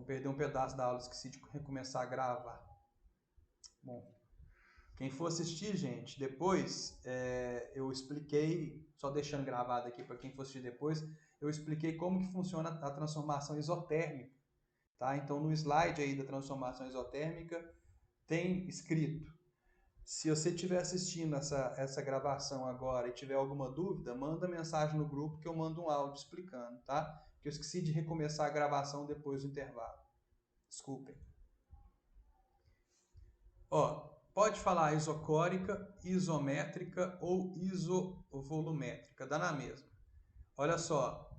perder um pedaço da aula, esqueci de recomeçar a gravar. Bom, quem for assistir, gente, depois eu expliquei, só deixando gravado aqui para quem for assistir depois, eu expliquei como que funciona a transformação isotérmica, tá? Então, no slide aí da transformação isotérmica tem escrito. Se você estiver assistindo essa gravação agora e tiver alguma dúvida, manda mensagem no grupo que eu mando um áudio explicando, tá? Porque eu esqueci de recomeçar a gravação depois do intervalo. Desculpem. Ó, pode falar isocórica, isométrica ou isovolumétrica, dá na mesma. Olha só,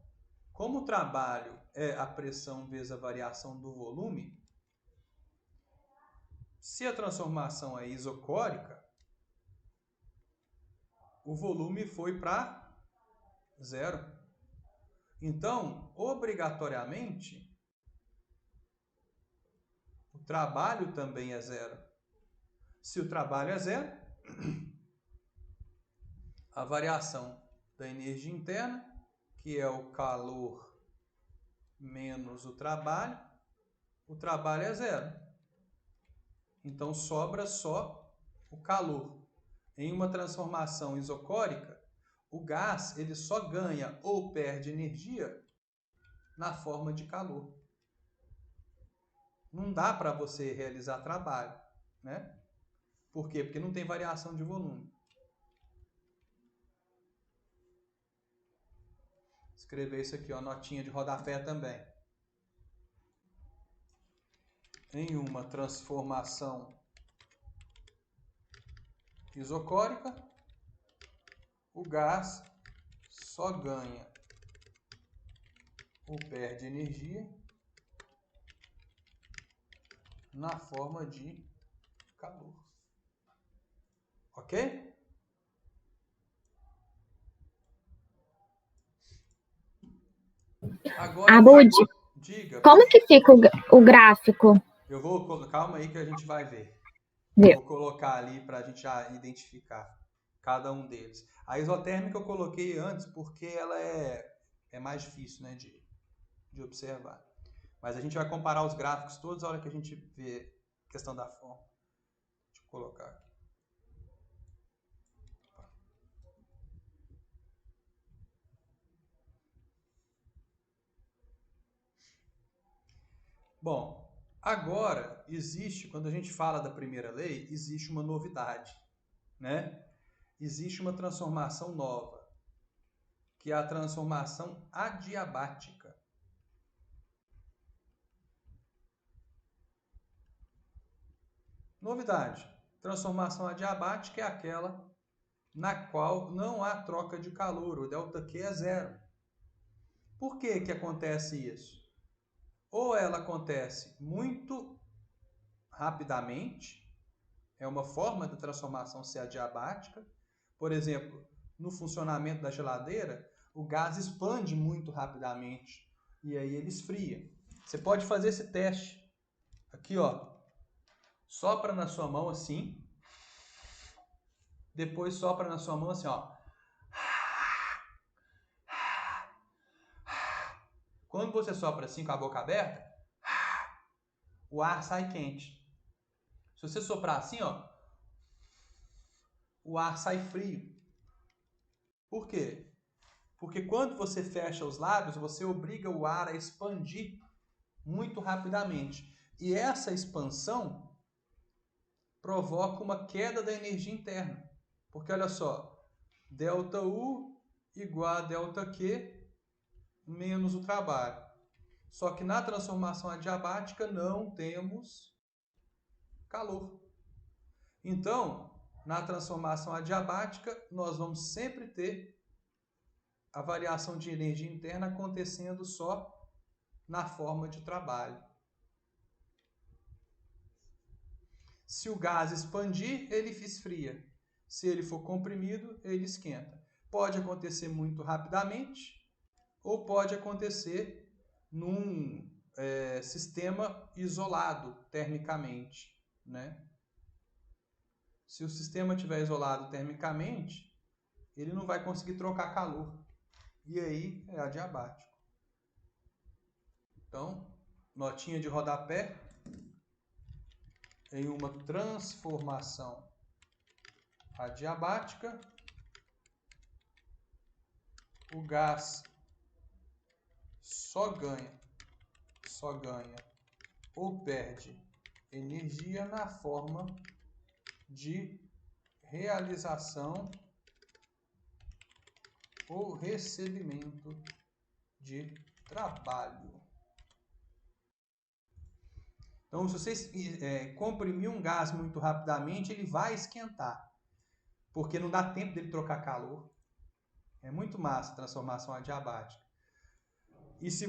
como o trabalho é a pressão vezes a variação do volume, se a transformação é isocórica, o volume foi para zero. Então, obrigatoriamente, o trabalho também é zero. Se o trabalho é zero, a variação da energia interna, que é o calor menos o trabalho é zero. Então, sobra só o calor. Em uma transformação isocórica, o gás ele só ganha ou perde energia na forma de calor. Não dá para você realizar trabalho, né? Por quê? Porque não tem variação de volume. Escrever isso aqui, ó, notinha de rodapé também. Em uma transformação isocórica, o gás só ganha ou perde energia na forma de calor. Ok? Agora, Abud, diga. como que fica o gráfico? Eu vou colocar, calma aí que a gente vai ver. Viu? Vou colocar ali para a gente já identificar cada um deles. A isotérmica eu coloquei antes porque ela é mais difícil, né, de observar. Mas a gente vai comparar os gráficos todos na hora que a gente vê a questão da forma. Deixa eu colocar aqui. Bom, agora existe, quando a gente fala da primeira lei, existe uma novidade, né? Existe uma transformação nova, que é a transformação adiabática. Novidade, transformação adiabática é aquela na qual não há troca de calor, o ΔQ é zero. Por que que acontece isso? Ou ela acontece muito rapidamente, é uma forma da transformação ser adiabática. Por exemplo, no funcionamento da geladeira, o gás expande muito rapidamente e aí ele esfria. Você pode fazer esse teste. Aqui, ó. Sopra na sua mão assim. Depois sopra na sua mão assim, ó. Quando você sopra assim com a boca aberta, o ar sai quente. Se você soprar assim, ó, o ar sai frio. Por quê? Porque quando você fecha os lábios, você obriga o ar a expandir muito rapidamente. E essa expansão provoca uma queda da energia interna. Porque olha só, ΔU igual a ΔQ menos o trabalho. Só que na transformação adiabática não temos calor. Então, na transformação adiabática, nós vamos sempre ter a variação de energia interna acontecendo só na forma de trabalho. Se o gás expandir, ele esfria. Se ele for comprimido, ele esquenta. Pode acontecer muito rapidamente ou pode acontecer num sistema isolado termicamente, né? Se o sistema estiver isolado termicamente, ele não vai conseguir trocar calor. E aí é adiabático. Então, notinha de rodapé, em uma transformação adiabática, o gás só ganha ou perde energia na forma de realização ou recebimento de trabalho. Então, se você comprimir um gás muito rapidamente, ele vai esquentar, porque não dá tempo dele trocar calor. É muito massa a transformação adiabática. E se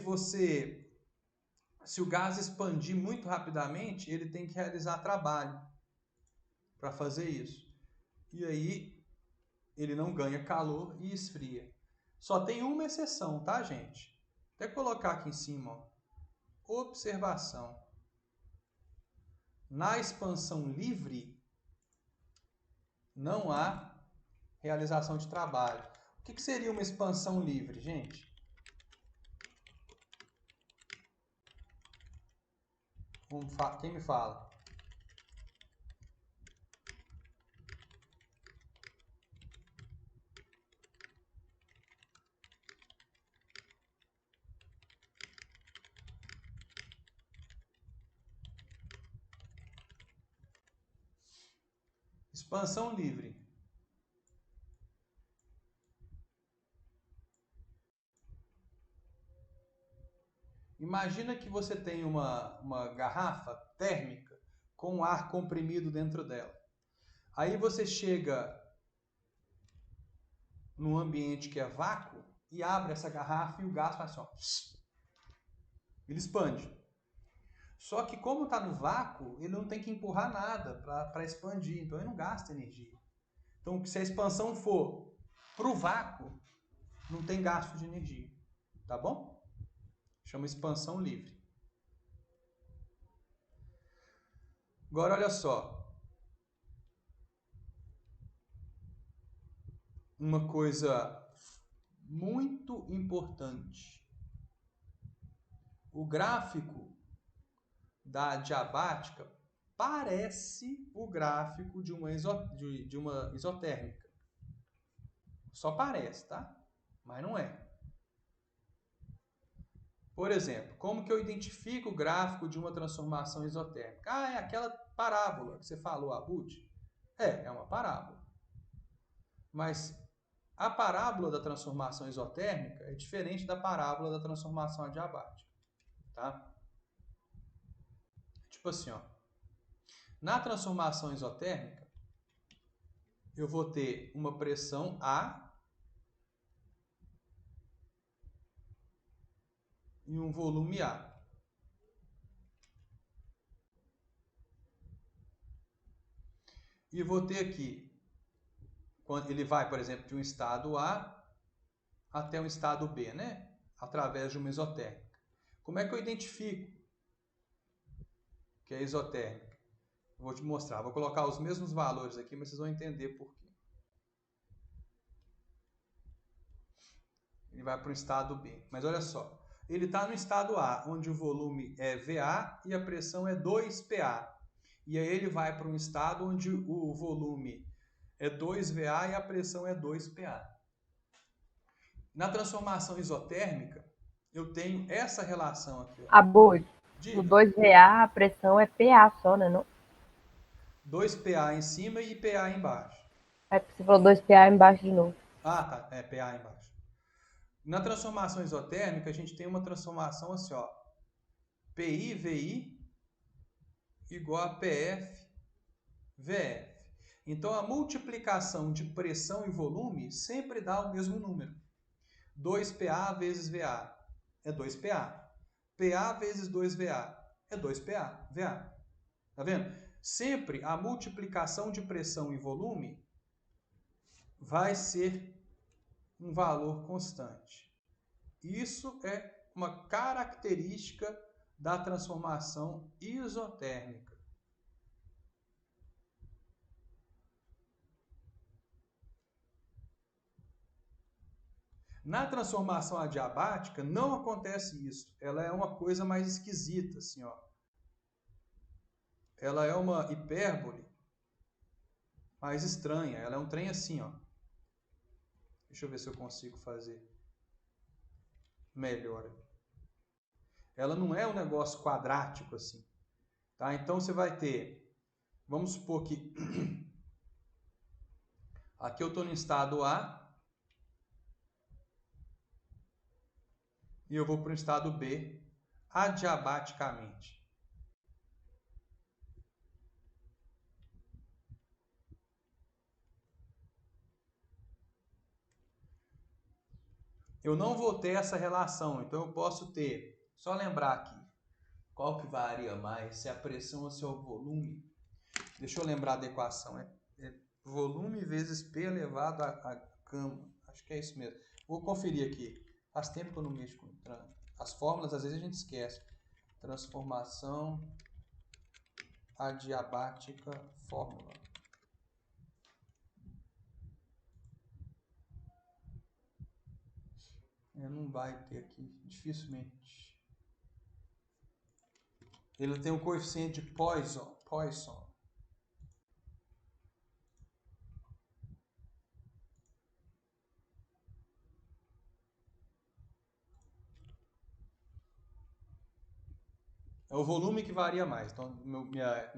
o gás expandir muito rapidamente, ele tem que realizar trabalho para fazer isso. E aí ele não ganha calor e esfria. Só tem uma exceção, tá, gente? Até colocar aqui em cima, ó. Observação. Na expansão livre, não há realização de trabalho. O que seria uma expansão livre, gente? Quem me fala? Expansão livre. Imagina que você tem uma garrafa térmica com ar comprimido dentro dela. Aí você chega num ambiente que é vácuo e abre essa garrafa e o gás faz assim, ó, ele expande. Só que como está no vácuo, ele não tem que empurrar nada para expandir, então ele não gasta energia. Então se a expansão for para o vácuo, não tem gasto de energia, tá bom? Chama expansão livre. Agora olha só. Uma coisa muito importante. O gráfico da adiabática parece o gráfico de uma isotérmica. Só parece, tá? Mas não é. Por exemplo, como que eu identifico o gráfico de uma transformação isotérmica? Ah, é aquela parábola que você falou, Abud. É uma parábola. Mas a parábola da transformação isotérmica é diferente da parábola da transformação adiabática, tá? Tipo assim, ó. Na transformação isotérmica, eu vou ter uma pressão A e um volume A. E vou ter aqui, quando ele vai, por exemplo, de um estado A até um estado B, né? Através de uma isotérmica. Como é que eu identifico que é isotérmica? Eu vou te mostrar. Vou colocar os mesmos valores aqui, mas vocês vão entender por quê. Ele vai para o estado B. Mas olha só. Ele está no estado A, onde o volume é VA e a pressão é 2PA. E aí ele vai para um estado onde o volume é 2VA e a pressão é 2PA. Na transformação isotérmica, eu tenho essa relação aqui. Abud, o 2VA, a pressão é PA só, né? Não? 2PA em cima e PA embaixo. É porque você falou 2PA embaixo de novo. Ah, tá. É PA embaixo. Na transformação isotérmica, a gente tem uma transformação assim, ó. PI-VI igual a PF-VF. Então, a multiplicação de pressão e volume sempre dá o mesmo número. 2PA vezes VA é 2PA. PA vezes 2VA é 2PA, VA. Tá vendo? Sempre a multiplicação de pressão e volume vai ser um valor constante. Isso é uma característica da transformação isotérmica. Na transformação adiabática não acontece isso. Ela é uma coisa mais esquisita, assim, ó. Ela é uma hipérbole mais estranha. Ela é um trem assim, ó. Deixa eu ver se eu consigo fazer melhor. Ela não é um negócio quadrático assim, tá? Então você vai ter, vamos supor que aqui eu estou no estado A e eu vou para o estado B adiabaticamente. Eu não vou ter essa relação, então eu posso ter, só lembrar aqui, qual que varia mais, se é a pressão ou se é o volume. Deixa eu lembrar da equação, é volume vezes P elevado a gama, acho que é isso mesmo. Vou conferir aqui, faz tempo que eu não mexo com as fórmulas, às vezes a gente esquece. Transformação adiabática fórmula. Não vai ter aqui, dificilmente. Ele tem o coeficiente de Poisson. É o volume que varia mais. Então, minha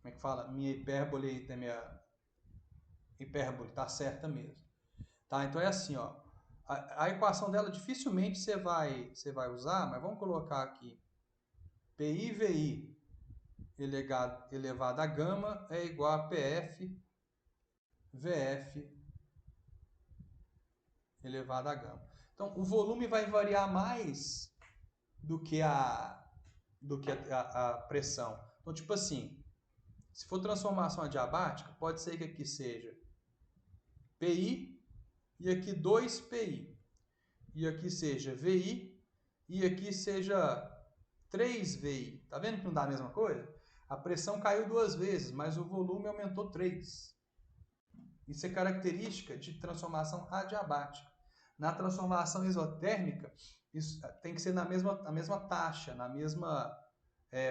como é que fala? Minha hipérbole, minha hipérbole tá certa mesmo. Tá? Então é assim, ó. A equação dela dificilmente você vai usar, mas vamos colocar aqui. PI-VI elevado a gama é igual a PF VF elevado a gama. Então, o volume vai variar mais do que a pressão. Então, tipo assim, se for transformação adiabática, pode ser que aqui seja PI e aqui 2PI. E aqui seja VI e aqui seja 3VI. Tá vendo que não dá a mesma coisa? A pressão caiu 2 vezes, mas o volume aumentou 3. Isso é característica de transformação adiabática. Na transformação isotérmica, isso tem que ser na mesma taxa, na mesma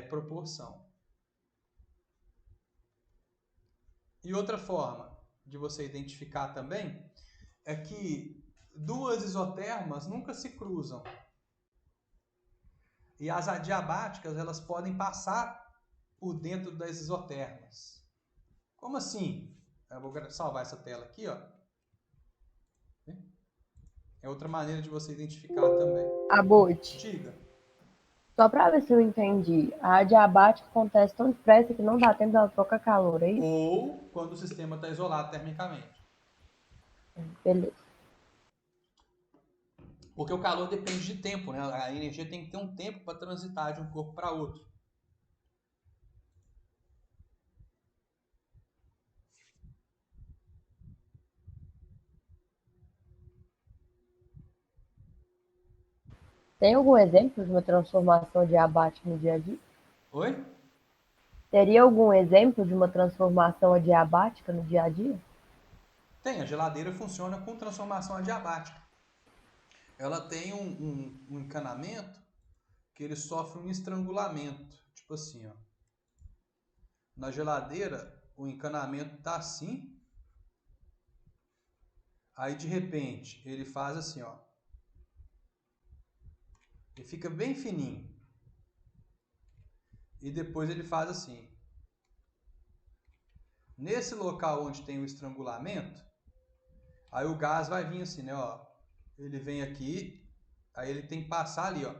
proporção. E outra forma de você identificar também é que duas isotermas nunca se cruzam. E as adiabáticas, elas podem passar por dentro das isotermas. Como assim? Eu vou salvar essa tela aqui, ó. É outra maneira de você identificar também. Abut. Diga. Só para ver se eu entendi. A adiabática acontece tão depressa que não dá tempo dela trocar calor, é isso? Ou quando o sistema está isolado termicamente. Beleza. Porque o calor depende de tempo, né? A energia tem que ter um tempo para transitar de um corpo para outro. Tem algum exemplo de uma transformação adiabática no dia a dia? Oi? Teria algum exemplo de uma transformação adiabática no dia a dia? Tem, a geladeira funciona com transformação adiabática. Ela tem um encanamento que ele sofre um estrangulamento. Tipo assim, ó. Na geladeira, o encanamento tá assim. Aí, de repente, ele faz assim, ó. Ele fica bem fininho. E depois ele faz assim. Nesse local onde tem o estrangulamento, aí o gás vai vir assim, né, ó. Ele vem aqui, aí ele tem que passar ali, ó.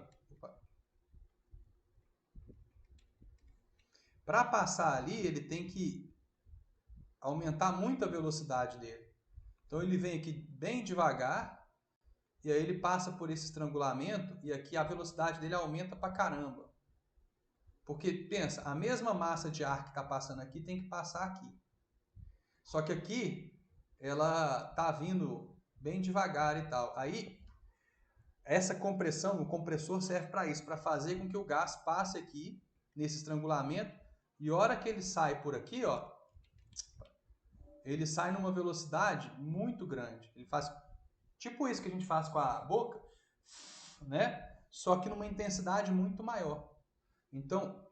Para passar ali, ele tem que aumentar muito a velocidade dele. Então ele vem aqui bem devagar, e aí ele passa por esse estrangulamento, e aqui a velocidade dele aumenta pra caramba. Porque, pensa, a mesma massa de ar que está passando aqui tem que passar aqui. Só que aqui, ela tá vindo bem devagar e tal. Aí, essa compressão, o compressor serve para isso, para fazer com que o gás passe aqui, nesse estrangulamento, e a hora que ele sai por aqui, ó, ele sai numa velocidade muito grande. Ele faz tipo isso que a gente faz com a boca, né? Só que numa intensidade muito maior. Então,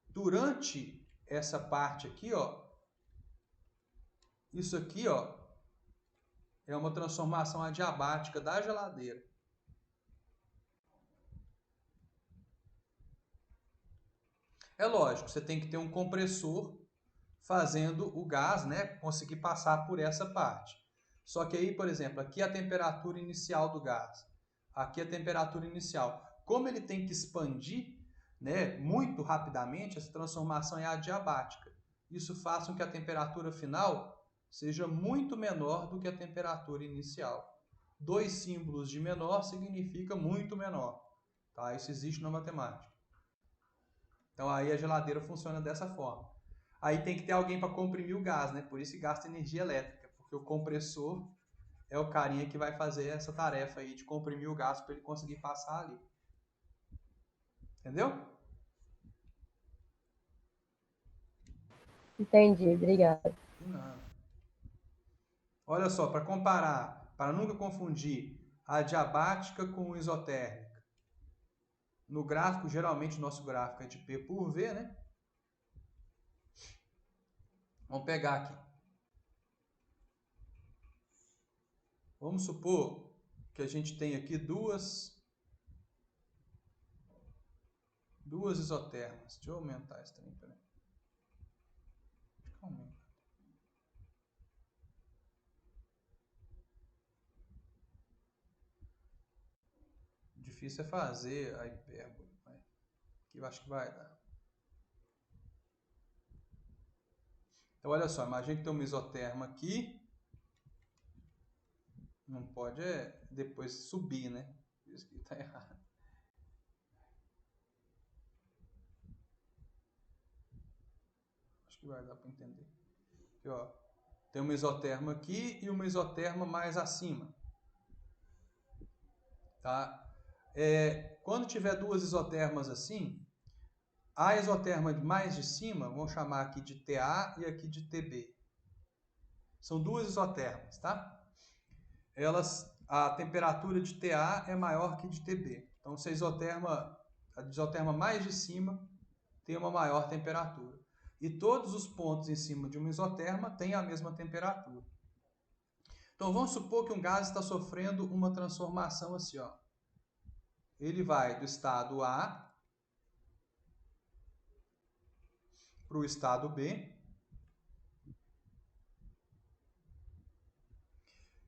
durante essa parte aqui, ó, isso aqui, ó, é uma transformação adiabática da geladeira. É lógico, você tem que ter um compressor fazendo o gás, né, conseguir passar por essa parte. Só que aí, por exemplo, aqui é a temperatura inicial do gás. Aqui é a temperatura inicial. Como ele tem que expandir, né, muito rapidamente, essa transformação é adiabática. Isso faz com que a temperatura final seja muito menor do que a temperatura inicial. 2 símbolos de menor significa muito menor. Tá? Isso existe na matemática. Então aí a geladeira funciona dessa forma. Aí tem que ter alguém para comprimir o gás, né? Por isso que gasta energia elétrica, porque o compressor é o carinha que vai fazer essa tarefa aí de comprimir o gás para ele conseguir passar ali. Entendeu? Entendi, obrigada. Não. Olha só, para comparar, para nunca confundir a adiabática com isotérmica. No gráfico, geralmente o nosso gráfico é de P por V, né? Vamos pegar aqui. Vamos supor que a gente tem aqui duas isotermas. Deixa eu aumentar esse trem, peraí. Aumenta. Difícil é fazer a hipérbole, mas aqui eu acho que vai dar. Então, olha só, imagina que tem uma isoterma aqui. Não pode depois subir, né? Isso aqui está errado. Acho que vai dar para entender. Aqui, ó, tem uma isoterma aqui e uma isoterma mais acima. Tá? Quando tiver duas isotermas assim, a isoterma mais de cima, vamos chamar aqui de TA e aqui de TB. São duas isotermas, tá? A temperatura de TA é maior que de TB. Então, se a isoterma mais de cima tem uma maior temperatura. E todos os pontos em cima de uma isoterma têm a mesma temperatura. Então, vamos supor que um gás está sofrendo uma transformação assim, ó. Ele vai do estado A para o estado B.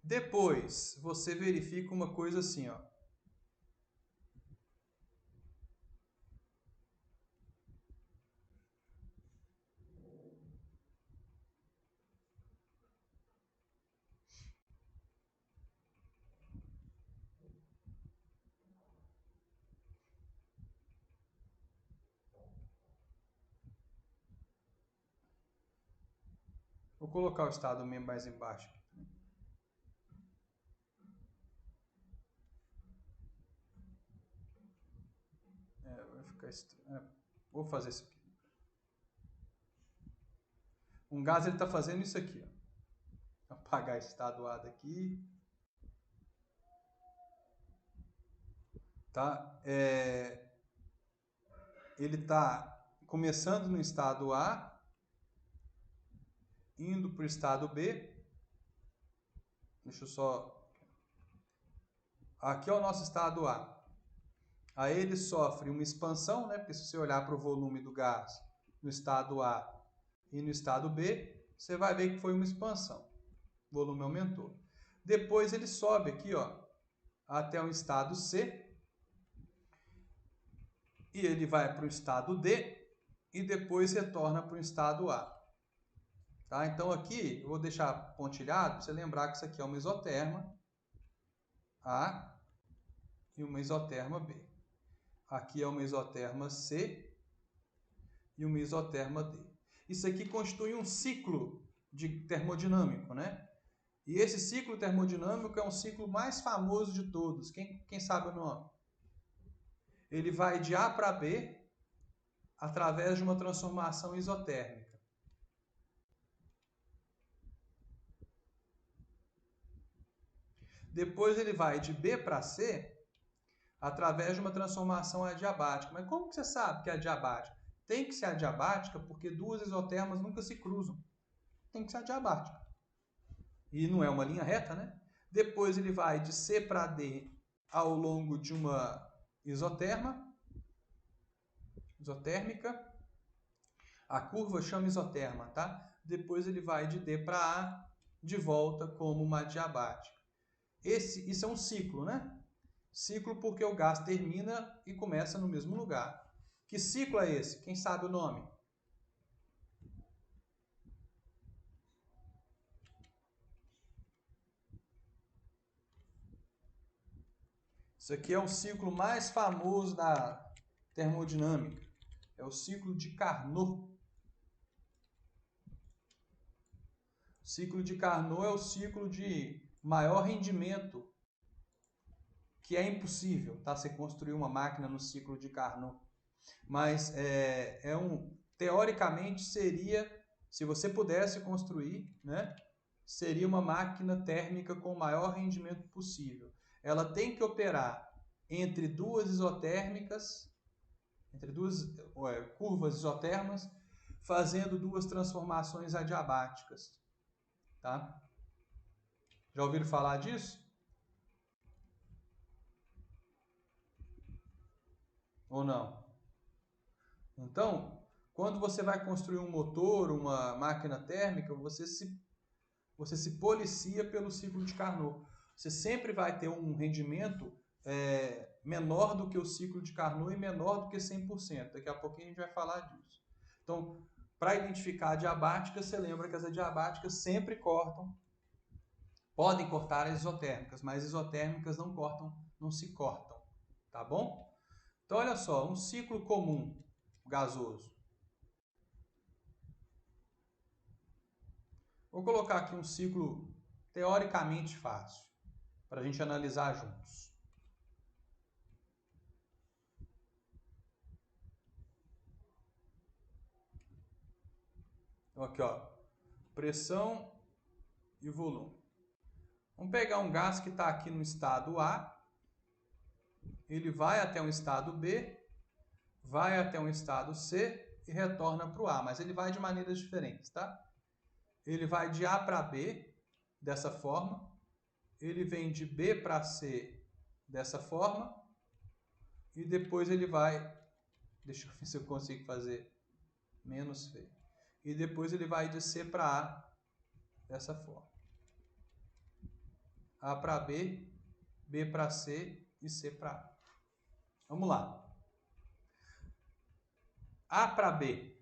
Depois, você verifica uma coisa assim, ó. Vou colocar o estado mesmo mais embaixo. Vai ficar estranho. Vou fazer isso aqui. Um gás ele está fazendo isso aqui, ó. Apagar esse estado A daqui. Tá? Ele está começando no estado A, indo para o estado B. Deixa eu só... Aqui é o nosso estado A. Aí ele sofre uma expansão, né? Porque se você olhar para o volume do gás no estado A e no estado B, você vai ver que foi uma expansão. O volume aumentou. Depois ele sobe aqui, ó, até o estado C. E ele vai para o estado D e depois retorna para o estado A. Tá? Então aqui eu vou deixar pontilhado para você lembrar que isso aqui é uma isoterma A e uma isoterma B. Aqui é uma isoterma C e uma isoterma D. Isso aqui constitui um ciclo termodinâmico, né? E esse ciclo termodinâmico é um ciclo mais famoso de todos. Quem sabe o nome? Ele vai de A para B através de uma transformação isotérmica. Depois ele vai de B para C através de uma transformação adiabática. Mas como que você sabe que é adiabática? Tem que ser adiabática porque duas isotermas nunca se cruzam. Tem que ser adiabática. E não é uma linha reta, né? Depois ele vai de C para D ao longo de uma isotérmica. A curva chama isoterma, tá? Depois ele vai de D para A de volta como uma adiabática. Isso é um ciclo, né? Ciclo porque o gás termina e começa no mesmo lugar. Que ciclo é esse? Quem sabe o nome? Isso aqui é o ciclo mais famoso da termodinâmica. É o ciclo de Carnot. O ciclo de Carnot é o ciclo de maior rendimento, que é impossível, tá? Você construir uma máquina no ciclo de Carnot. Mas teoricamente seria, se você pudesse construir, né, seria uma máquina térmica com o maior rendimento possível. Ela tem que operar entre duas isotérmicas, entre duas curvas isotermas, fazendo duas transformações adiabáticas. Tá? Já ouviram falar disso? Ou não? Então, quando você vai construir um motor, uma máquina térmica, você se policia pelo ciclo de Carnot. Você sempre vai ter um rendimento menor do que o ciclo de Carnot e menor do que 100%. Daqui a pouquinho a gente vai falar disso. Então, para identificar adiabáticas, você lembra que as adiabáticas sempre podem cortar as isotérmicas, mas isotérmicas não se cortam, tá bom? Então, olha só, um ciclo comum gasoso. Vou colocar aqui um ciclo teoricamente fácil, para a gente analisar juntos. Então, aqui, ó, pressão e volume. Vamos pegar um gás que está aqui no estado A, ele vai até um estado B, vai até um estado C e retorna para o A, mas ele vai de maneiras diferentes, tá? Ele vai de A para B, dessa forma, ele vem de B para C, dessa forma, e depois ele vai, deixa eu ver se eu consigo fazer menos feio, e depois ele vai de C para A, dessa forma. A para B, B para C e C para A. Vamos lá. A para B.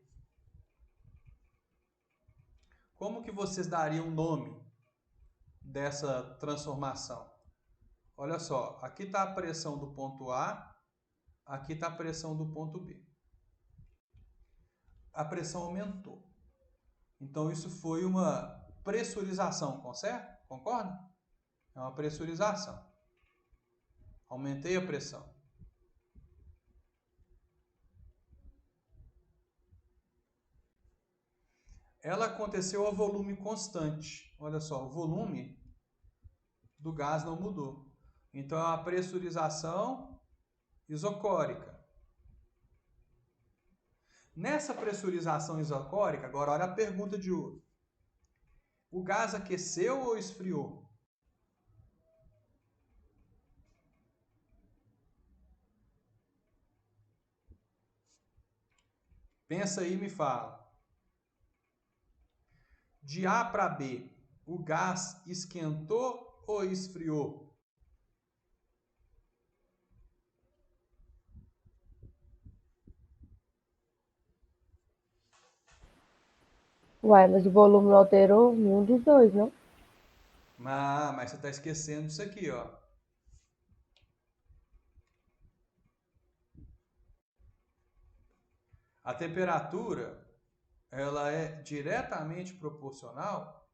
Como que vocês dariam o nome dessa transformação? Olha só, aqui está a pressão do ponto A, aqui está a pressão do ponto B. A pressão aumentou. Então isso foi uma pressurização, certo? Concorda? É uma pressurização. Aumentei a pressão. Ela aconteceu a volume constante. Olha só, o volume do gás não mudou. Então é uma pressurização isocórica. Nessa pressurização isocórica, agora olha a pergunta de ouro. O gás aqueceu ou esfriou? Pensa aí e me fala. De A para B, o gás esquentou ou esfriou? Uai, mas o volume não alterou nenhum dos dois, não? Mas você está esquecendo isso aqui, ó. A temperatura, ela é diretamente proporcional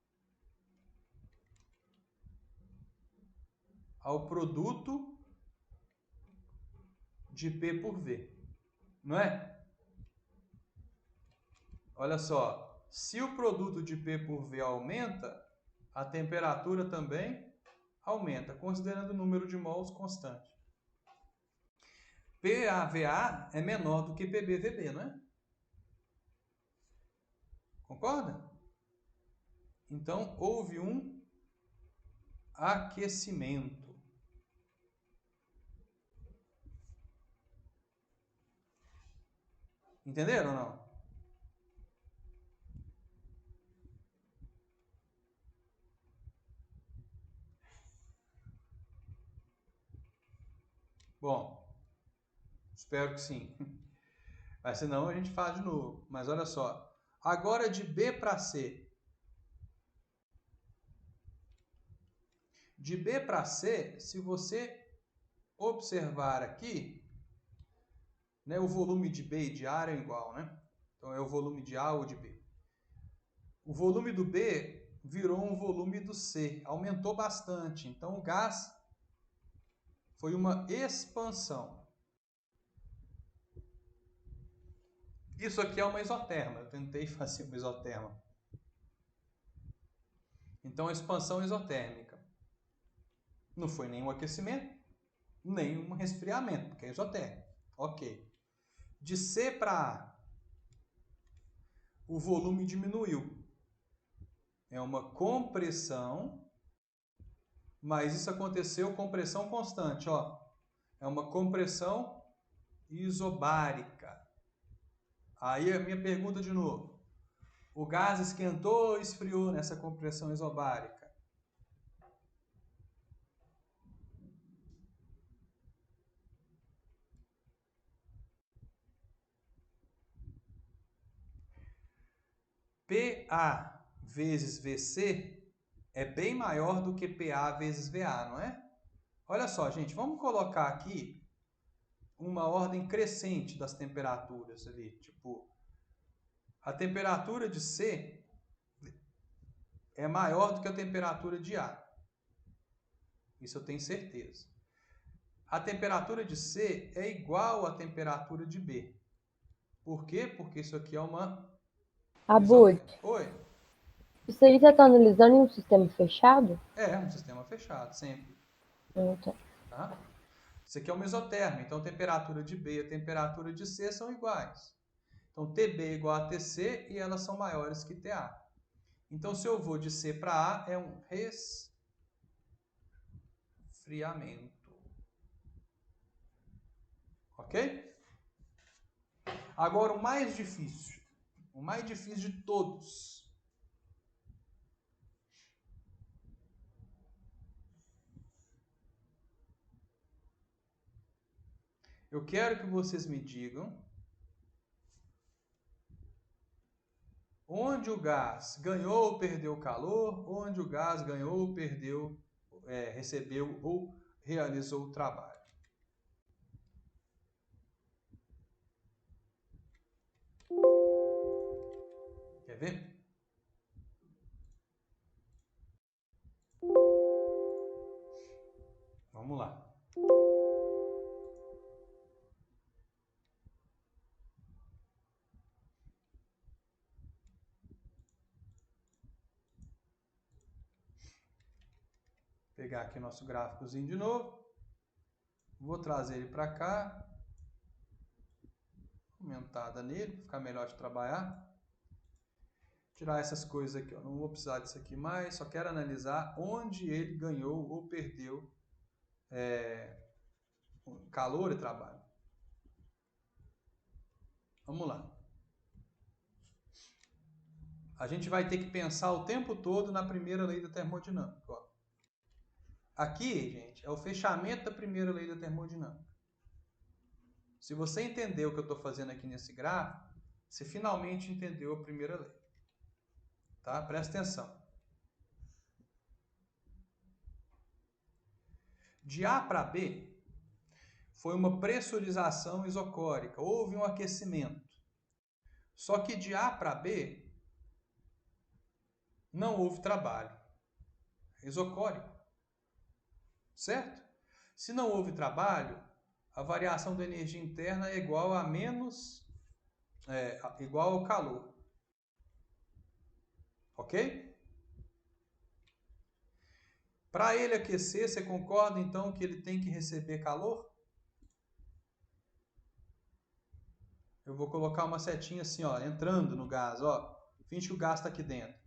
ao produto de P por V, não é? Olha só, se o produto de P por V aumenta, a temperatura também aumenta, considerando o número de mols constante. PAVA é menor do que PBVB, não é? Concorda? Então, houve um aquecimento. Entenderam ou não? Bom, espero que sim. Mas senão a gente faz de novo. Mas olha só. Agora de B para C. De B para C, se você observar aqui, né, o volume de B e de A é igual, né? Então é o volume de A ou de B. O volume do B virou um volume do C, aumentou bastante. Então o gás foi uma expansão. Isso aqui é uma isoterma. Eu tentei fazer uma isoterma. Então, a expansão isotérmica. Não foi nenhum aquecimento, nem um resfriamento, porque é isotérmico. Ok. De C para A, o volume diminuiu. É uma compressão, mas isso aconteceu com pressão constante. Ó. É uma compressão isobárica. Aí a minha pergunta de novo. O gás esquentou ou esfriou nessa compressão isobárica? PA vezes VC é bem maior do que PA vezes VA, não é? Olha só, gente, vamos colocar aqui uma ordem crescente das temperaturas ali. Tipo, a temperatura de C é maior do que a temperatura de A. Isso eu tenho certeza. A temperatura de C é igual à temperatura de B. Por quê? Porque isso aqui é uma... Abud, Oi? isso aí você está analisando em um sistema fechado? É um sistema fechado, sempre. Então, Tá? Isso aqui é uma isoterma, então a temperatura de B e a temperatura de C são iguais. Então, TB é igual a TC e elas são maiores que TA. Então, se eu vou de C para A, é um resfriamento. Ok? Agora, o mais difícil de todos. Eu quero que vocês me digam onde o gás ganhou ou perdeu calor, onde o gás ganhou ou perdeu, recebeu ou realizou o trabalho. Quer ver? Vamos lá. Vou pegar aqui nosso gráficozinho de novo. Vou trazer ele para cá. Aumentada nele, ficar melhor de trabalhar. Tirar essas coisas aqui, ó. Não vou precisar disso aqui mais, só quero analisar onde ele ganhou ou perdeu calor e trabalho. Vamos lá. A gente vai ter que pensar o tempo todo na primeira lei da termodinâmica. Ó. Aqui, gente, é o fechamento da primeira lei da termodinâmica. Se você entendeu o que eu estou fazendo aqui nesse gráfico, você finalmente entendeu a primeira lei. Tá? Presta atenção. De A para B, foi uma pressurização isocórica, houve um aquecimento. Só que de A para B, não houve trabalho. É isocórico. Certo? Se não houve trabalho, a variação da energia interna é igual a igual ao calor. Ok? Para ele aquecer, você concorda então que ele tem que receber calor? Eu vou colocar uma setinha assim, ó, entrando no gás, ó. Finge que o gás está aqui dentro.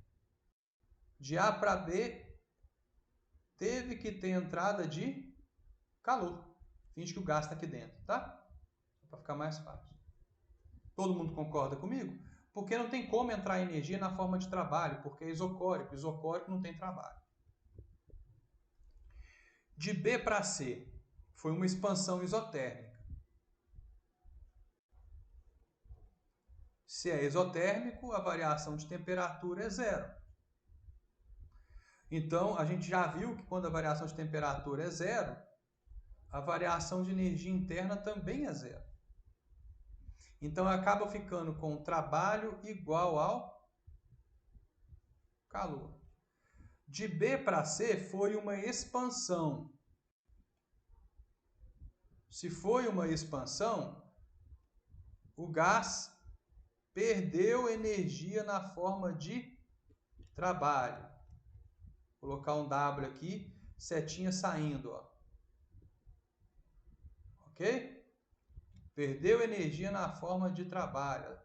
De A para B, teve que ter entrada de calor. Finge que o gás está aqui dentro, tá? Para ficar mais fácil. Todo mundo concorda comigo? Porque não tem como entrar energia na forma de trabalho, porque é isocórico. Isocórico não tem trabalho. De B para C, foi uma expansão isotérmica. Se é isotérmico, a variação de temperatura é zero. Então, a gente já viu que quando a variação de temperatura é zero, a variação de energia interna também é zero. Então, acaba ficando com trabalho igual ao calor. De B para C foi uma expansão. Se foi uma expansão, o gás perdeu energia na forma de trabalho. Vou colocar um W aqui, setinha saindo, ó. Ok? Perdeu energia na forma de trabalho.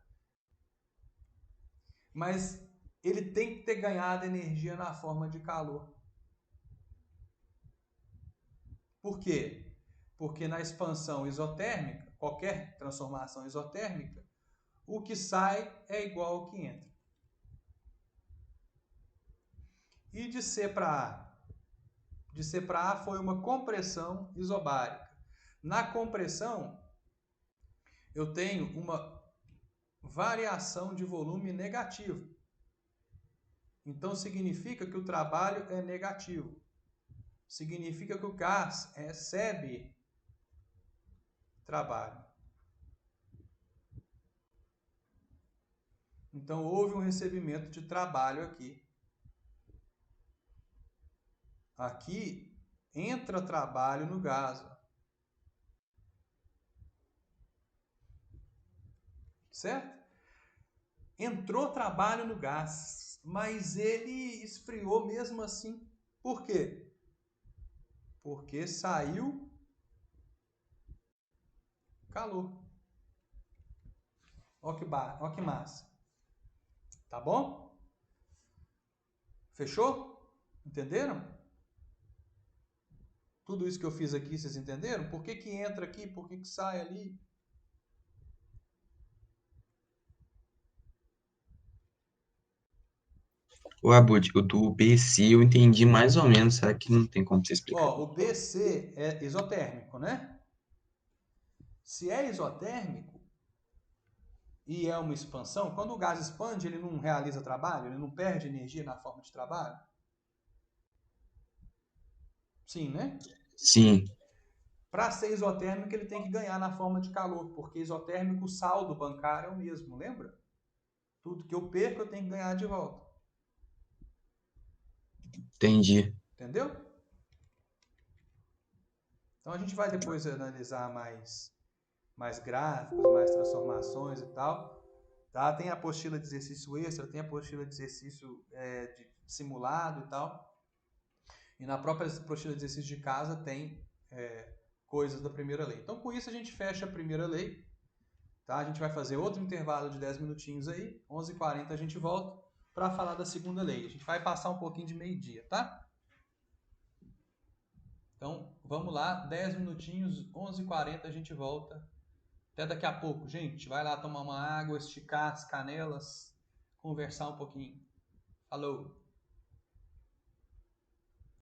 Mas ele tem que ter ganhado energia na forma de calor. Por quê? Porque na expansão isotérmica, qualquer transformação isotérmica, o que sai é igual ao que entra. E de C para A? De C para A foi uma compressão isobárica. Na compressão, eu tenho uma variação de volume negativo. Então, significa que o trabalho é negativo. Significa que o gás recebe trabalho. Então, houve um recebimento de trabalho aqui. Aqui entra trabalho no gás. Certo? Entrou trabalho no gás, mas ele esfriou mesmo assim. Por quê? Porque saiu calor. Ó que massa. Tá bom? Fechou? Entenderam? Tudo isso que eu fiz aqui, vocês entenderam? Por que que entra aqui? Por que que sai ali? Ô, Abud, o do BC eu entendi mais ou menos. Será que não tem como você explicar? Ó, o BC é isotérmico, né? Se é isotérmico e é uma expansão, quando o gás expande, ele não realiza trabalho? Ele não perde energia na forma de trabalho? Sim, né? Sim, Para ser isotérmico, ele tem que ganhar na forma de calor, porque isotérmico, o saldo bancário é o mesmo, lembra? Tudo que eu perco, eu tenho que ganhar de volta. entendi. Entendeu? Então a gente vai depois analisar mais gráficos, mais transformações e tal. Tá? Tem a apostila de exercício extra, tem a apostila de exercício de simulado e tal. E na própria apostila de exercício de casa tem coisas da primeira lei. Então com isso a gente fecha a primeira lei. Tá? A gente vai fazer outro intervalo de 10 minutinhos aí. 11h40 a gente volta para falar da segunda lei. A gente vai passar um pouquinho de meio-dia, tá? Então, vamos lá, 10 minutinhos, 11h40 a gente volta. Até daqui a pouco, gente. Vai lá tomar uma água, esticar as canelas, conversar um pouquinho. Falou!